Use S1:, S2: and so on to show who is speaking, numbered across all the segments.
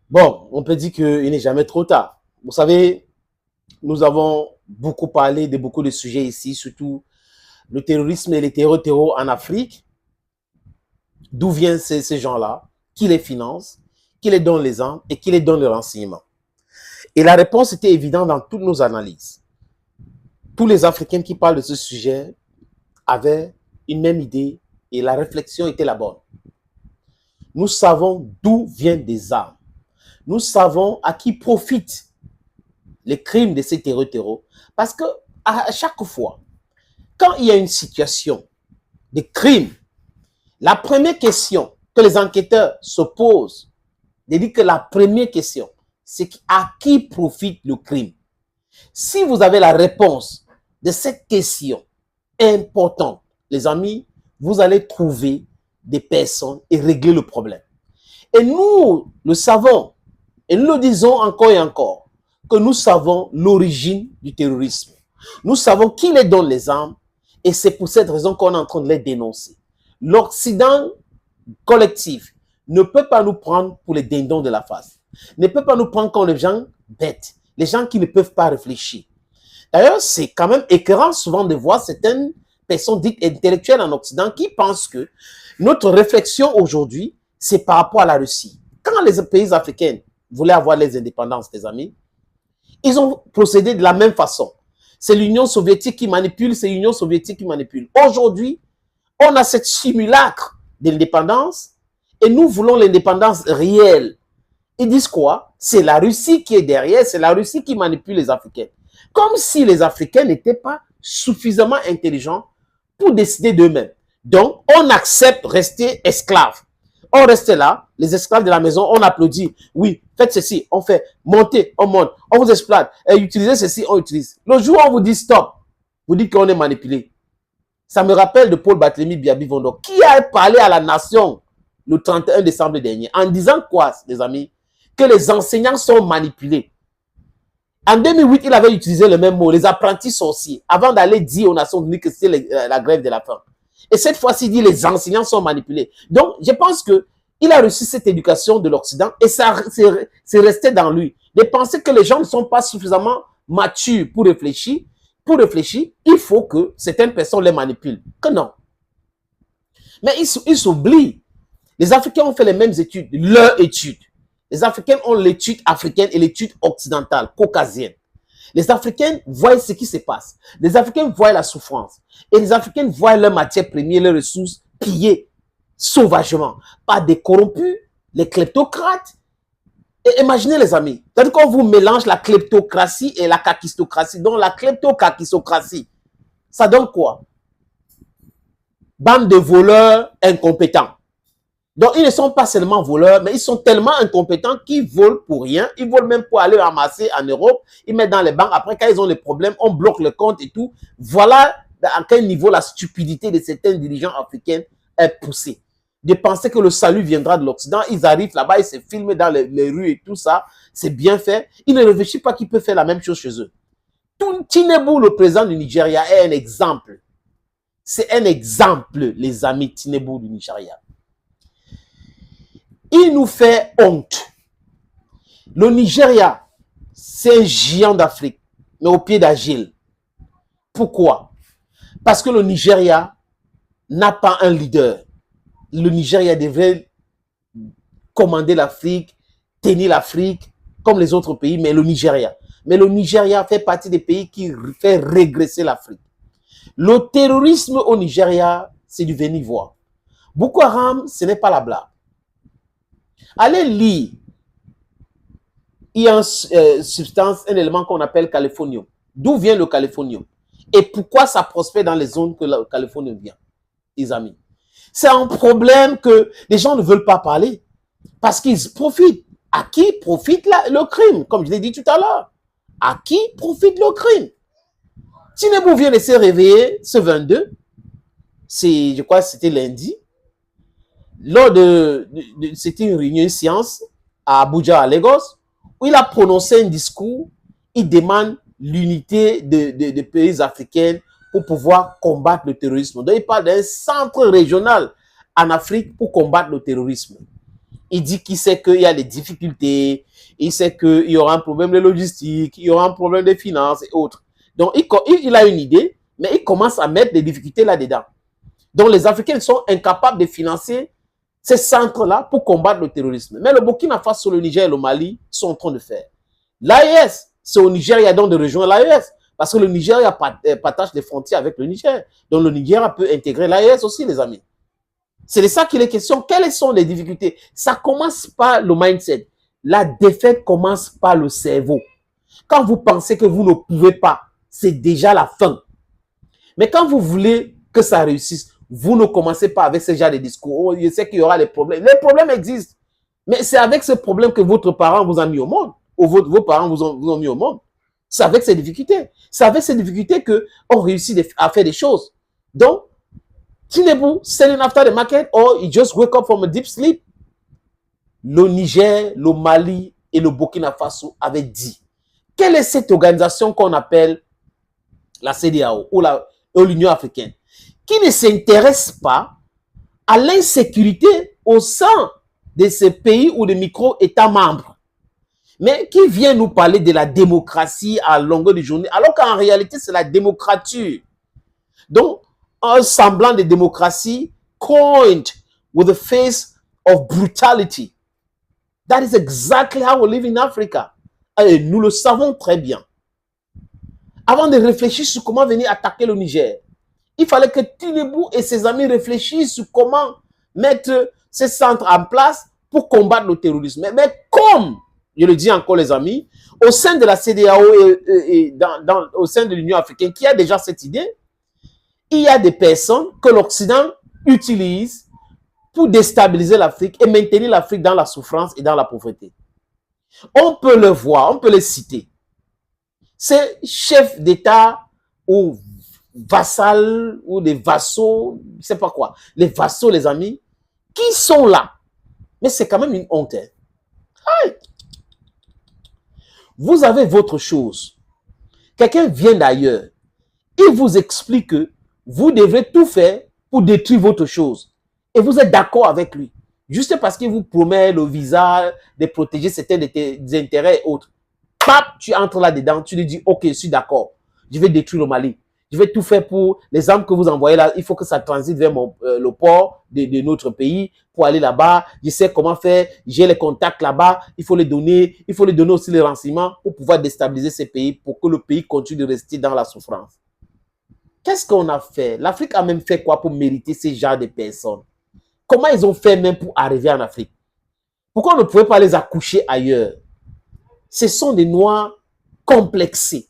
S1: Bon, on peut dire qu'il n'est jamais trop tard. Vous savez, nous avons beaucoup parlé de beaucoup de sujets ici, surtout le terrorisme et les terreurs en Afrique. D'où viennent ces gens-là? Qui les finance? Qui les donne les armes? Et qui les donne le renseignement? Et la réponse était évidente dans toutes nos analyses. Tous les Africains qui parlent de ce sujet avaient une même idée et la réflexion était la bonne. Nous savons d'où viennent des armes. Nous savons à qui profitent les crimes de ces terreurs. Parce que à chaque fois, quand il y a une situation de crime, la première question que les enquêteurs se posent, je dis que la première question, c'est à qui profite le crime. Si vous avez la réponse de cette question importante, les amis, vous allez trouver des personnes et régler le problème. Et nous le savons, et nous le disons encore et encore, que nous savons l'origine du terrorisme. Nous savons qui les donne les armes, et c'est pour cette raison qu'on est en train de les dénoncer. L'Occident collectif ne peut pas nous prendre pour les dindons de la face. Ne peut pas nous prendre comme les gens bêtes, les gens qui ne peuvent pas réfléchir. D'ailleurs, c'est quand même écœurant souvent de voir certaines personnes dites intellectuelles en Occident qui pensent que notre réflexion aujourd'hui, c'est par rapport à la Russie. Quand les pays africains voulaient avoir les indépendances, les amis, ils ont procédé de la même façon. C'est l'Union soviétique qui manipule, c'est l'Union soviétique qui manipule. Aujourd'hui, on a cette simulacre de l'indépendance et nous voulons l'indépendance réelle. Ils disent quoi? C'est la Russie qui est derrière, c'est la Russie qui manipule les Africains. Comme si les Africains n'étaient pas suffisamment intelligents pour décider d'eux-mêmes. Donc, on accepte rester esclaves. On reste là, les esclaves de la maison, on applaudit. Oui, faites ceci, on fait. Montez, on monte. On vous exploite. Et utilisez ceci, on utilise. Le jour où on vous dit stop, vous dites qu'on est manipulé. Ça me rappelle de Paul Barthélemy Biaby-Vondo, qui a parlé à la nation le 31 décembre dernier, en disant quoi, les amis? Que les enseignants sont manipulés. En 2008, il avait utilisé le même mot, les apprentis sorciers, avant d'aller dire aux Nations Unies que c'était la grève de la faim. Et cette fois-ci, il dit les enseignants sont manipulés. Donc, je pense qu'il a reçu cette éducation de l'Occident et ça c'est resté dans lui. De penser que les gens ne sont pas suffisamment matures pour réfléchir. Pour réfléchir, il faut que certaines personnes les manipulent. Que non. Mais ils s'oublient. Les Africains ont fait les mêmes études, leurs études. Les Africains ont l'étude africaine et l'étude occidentale, caucasienne. Les Africains voient ce qui se passe. Les Africains voient la souffrance. Et les Africains voient leurs matières premières, leurs ressources pillées sauvagement par des corrompus, les kleptocrates. Et imaginez les amis, c'est-à-dire qu'on vous mélange la kleptocratie et la kakistocratie. Donc la kleptokakistocratie, ça donne quoi? Bande de voleurs incompétents. Donc, ils ne sont pas seulement voleurs, mais ils sont tellement incompétents qu'ils volent pour rien. Ils volent même pour aller ramasser en Europe. Ils mettent dans les banques. Après, quand ils ont des problèmes, on bloque le compte et tout. Voilà à quel niveau la stupidité de certains dirigeants africains est poussée. De penser que le salut viendra de l'Occident. Ils arrivent là-bas, ils se filment dans les rues et tout ça. C'est bien fait. Ils ne réfléchissent pas qu'ils peuvent faire la même chose chez eux. Tinubu, le président du Nigeria, est un exemple. C'est un exemple, les amis, Tinubu du Nigeria. Il nous fait honte. Le Nigeria, c'est un géant d'Afrique, mais au pied d'Agile. Pourquoi? Parce que le Nigeria n'a pas un leader. Le Nigeria devrait commander l'Afrique, tenir l'Afrique, comme les autres pays, mais le Nigeria. Mais le Nigeria fait partie des pays qui fait régresser l'Afrique. Le terrorisme au Nigeria, c'est du venir voir. Boko Haram, ce n'est pas la blague. Allez lire. Il y a une substance, un élément qu'on appelle californium. D'où vient le californium? Et pourquoi ça prospère dans les zones que le californium vient, les amis? C'est un problème que les gens ne veulent pas parler. Parce qu'ils profitent. À qui profite le crime? Comme je l'ai dit tout à l'heure. À qui profite le crime? Tinubu vient de se réveiller ce 22. Je crois que c'était lundi. Lors c'était une réunion de science à Abuja, à Lagos, où il a prononcé un discours. Il demande l'unité des pays africains pour pouvoir combattre le terrorisme. Donc, il parle d'un centre régional en Afrique pour combattre le terrorisme. Il dit qu'il sait qu'il y a des difficultés, il sait qu'il y aura un problème de logistique, il y aura un problème de finances et autres. Donc, il a une idée, mais il commence à mettre des difficultés là-dedans. Donc, les Africains sont incapables de financer ces centres-là pour combattre le terrorisme. Mais le Burkina Faso, le Niger et le Mali sont en train de faire. L'AES, c'est au Nigeria donc de rejoindre l'AES. Parce que le Nigeria partage des frontières avec le Niger. Donc, le Nigeria peut intégrer l'AES aussi, les amis. C'est de ça qu'il est question. Quelles sont les difficultés? Ça commence par le mindset. La défaite commence par le cerveau. Quand vous pensez que vous ne pouvez pas, c'est déjà la fin. Mais quand vous voulez que ça réussisse, vous ne commencez pas avec ce genre de discours. Oh, je sais qu'il y aura des problèmes. Les problèmes existent. Mais c'est avec ce problème que votre parent vous a mis au monde. Ou vos parents vous ont mis au monde. C'est avec ces difficultés. C'est avec ces difficultés qu'on réussit à faire des choses. Donc, Tinubu selling after the market or he just wake up from a deep sleep. Le Niger, le Mali et le Burkina Faso avaient dit quelle est cette organisation qu'on appelle la CEDEAO ou l'Union africaine qui ne s'intéresse pas à l'insécurité au sein de ces pays ou de micro-États membres, mais qui vient nous parler de la démocratie à longueur de journée, alors qu'en réalité, c'est la démocrature. Donc, un semblant de démocratie coined with a face of brutality. That is exactly how we live in Africa. Et nous le savons très bien. Avant de réfléchir sur comment venir attaquer le Niger, il fallait que Tinubu et ses amis réfléchissent sur comment mettre ces centres en place pour combattre le terrorisme. Mais comme, je le dis encore les amis, au sein de la CEDEAO et au sein de l'Union africaine, qui a déjà cette idée, il y a des personnes que l'Occident utilise pour déstabiliser l'Afrique et maintenir l'Afrique dans la souffrance et dans la pauvreté. On peut le voir, on peut les citer. Ces chefs d'État ou vassals ou des vassaux, je ne sais pas quoi, les vassaux, les amis, qui sont là. Mais c'est quand même une honte. Hein. Vous avez votre chose. Quelqu'un vient d'ailleurs. Il vous explique que vous devrez tout faire pour détruire votre chose. Et vous êtes d'accord avec lui. Juste parce qu'il vous promet le visa, de protéger certains de tes intérêts et autres. Pap, tu entres là-dedans, tu lui dis, ok, je suis d'accord. Je vais détruire le Mali. Je vais tout faire pour les armes que vous envoyez là. Il faut que ça transite vers le port de notre pays pour aller là-bas. Je sais comment faire. J'ai les contacts là-bas. Il faut les donner. Il faut les donner aussi les renseignements pour pouvoir déstabiliser ces pays pour que le pays continue de rester dans la souffrance. Qu'est-ce qu'on a fait? L'Afrique a même fait quoi pour mériter ces genres de personnes? Comment ils ont fait même pour arriver en Afrique? Pourquoi on ne pouvait pas les accoucher ailleurs? Ce sont des Noirs complexés.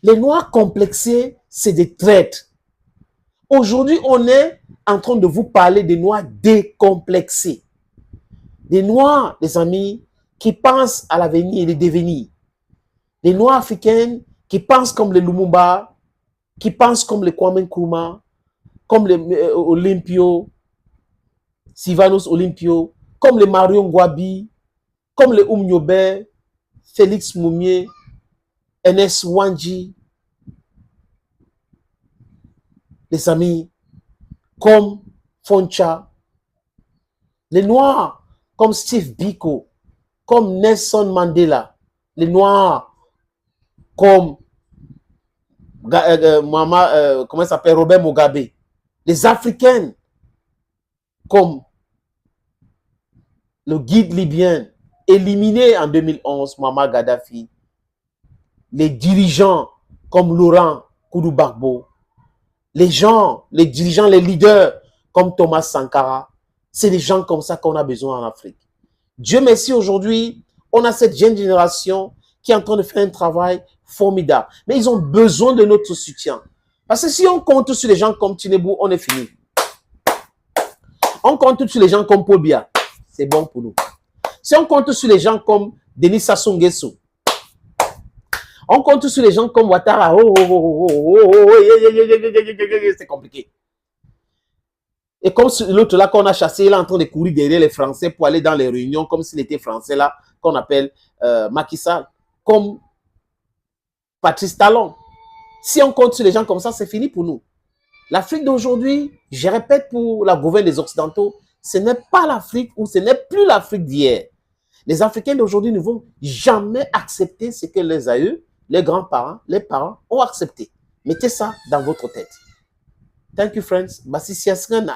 S1: Les Noirs complexés, c'est des traîtres. Aujourd'hui, on est en train de vous parler des Noirs décomplexés. Des Noirs, les amis, qui pensent à l'avenir et le devenir. Des Noirs africains qui pensent comme les Lumumba, qui pensent comme les Kwame Nkrumah, comme les Olympio, Sylvanus Olympio, comme les Marion Ngouabi, comme les Oumniobe, Félix Moumier, Ernest Wanji, les amis, comme Foncha, les Noirs, comme Steve Biko, comme Nelson Mandela, les Noirs, comme comment ça s'appelle, Robert Mugabe, les Africains, comme le guide libyen, éliminé en 2011, Muammar Gaddafi, les dirigeants comme Laurent Koudou-Gbagbo, les dirigeants, les leaders comme Thomas Sankara, c'est des gens comme ça qu'on a besoin en Afrique. Dieu merci, aujourd'hui, on a cette jeune génération qui est en train de faire un travail formidable. Mais ils ont besoin de notre soutien. Parce que si on compte sur les gens comme Tinubu, on est fini. On compte sur les gens comme Paul Biya, c'est bon pour nous. Si on compte sur les gens comme Denis Sassou Nguesso, on compte sur les gens comme Ouattara, c'est compliqué. Et comme l'autre là qu'on a chassé, il est en train de courir derrière les Français pour aller dans les réunions, comme s'il était français là, qu'on appelle Macky Sall, comme Patrice Talon. Si on compte sur les gens comme ça, c'est fini pour nous. L'Afrique d'aujourd'hui, je répète pour la gouverne des Occidentaux, ce n'est pas l'Afrique ou ce n'est plus l'Afrique d'hier. Les Africains d'aujourd'hui ne vont jamais accepter ce que les aïeux, les grands-parents, les parents ont accepté. Mettez ça dans votre tête. Thank you, friends. Basi siasanga na.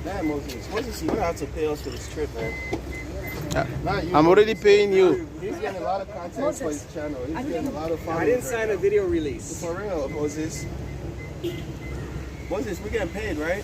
S2: Damn, Moses, you're gonna have to pay us for this trip, man.
S3: I'm already paying you.
S2: He's getting a lot of content for his channel. He's getting a lot of followers.
S4: I didn't sign a video release.
S2: For real, Moses. Moses, we're getting paid, right?